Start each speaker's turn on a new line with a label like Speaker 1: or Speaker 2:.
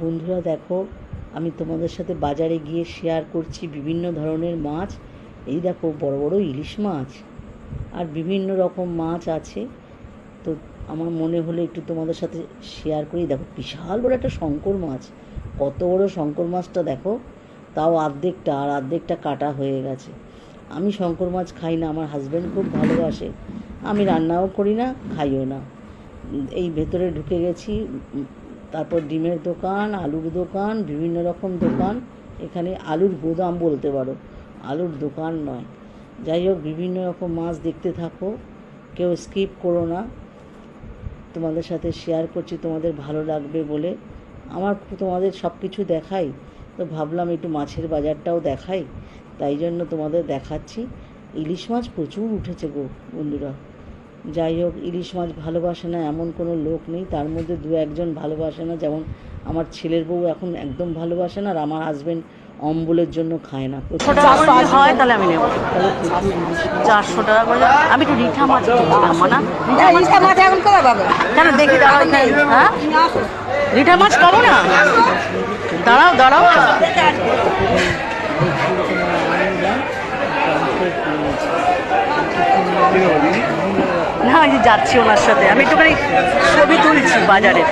Speaker 1: বন্ধুরা দেখো, আমি তোমাদের সাথে বাজারে গিয়ে শেয়ার করছি বিভিন্ন ধরনের মাছ। এই দেখো বড় বড় ইলিশ মাছ আর বিভিন্ন রকম মাছ আছে। তো আমার মনে হলো একটু তোমাদের সাথে শেয়ার করি। দেখো বিশাল বড় একটা শঙ্কর মাছ, কত বড় শঙ্কর মাছটা দেখো, তাও অর্ধেকটা আর অর্ধেকটা কাটা হয়ে গেছে। আমি শঙ্কর মাছ খাই না, আমার হাজব্যান্ড খুব ভালোবাসে, আমি রান্নাও করি না, খাইও না। এই ভেতরে ঢুকে গেছি, তারপর ডিমের দোকান, আলুর দোকান, বিভিন্ন রকম দোকান। এখানে আলুর গোদাম বলতে পারো, আলুর দোকান নয়। যাই হোক, বিভিন্ন রকম মাছ দেখতে থাকো, কেউ স্কিপ করো না। তোমাদের সাথে শেয়ার করছি তোমাদের ভালো লাগবে বলে। আমার তোমাদের সব কিছু দেখাই, তো ভাবলাম একটু মাছের বাজারটাও দেখাই, তাই জন্য তোমাদের দেখাচ্ছি। ইলিশ মাছ প্রচুর উঠেছে গো বন্ধুরা। যাই হোক, ইলিশ মাছ ভালোবাসে না এমন কোনো লোক নেই, তার মধ্যে দু একজন ভালোবাসে না। যেমন আমার ছেলের বউ এখন একদম ভালোবাসে না, আর আমার হাজব্যান্ড অম্বলের জন্য খায় না।
Speaker 2: হয় তাহলে আমি নেব 400 টাকা করে। আমি একটু রিঠা মাছ কিনছিলাম, না রিঠা মাছ এখন কবে পাবো? কেন দেখি দাঁড়াও, হ্যাঁ রিঠা মাছ পাবো না? দাঁড়াও দাঁড়াও, না ওই যে যাচ্ছি ওনার সাথে, আমি একটুখানি ছবি তুলছি বাজারে।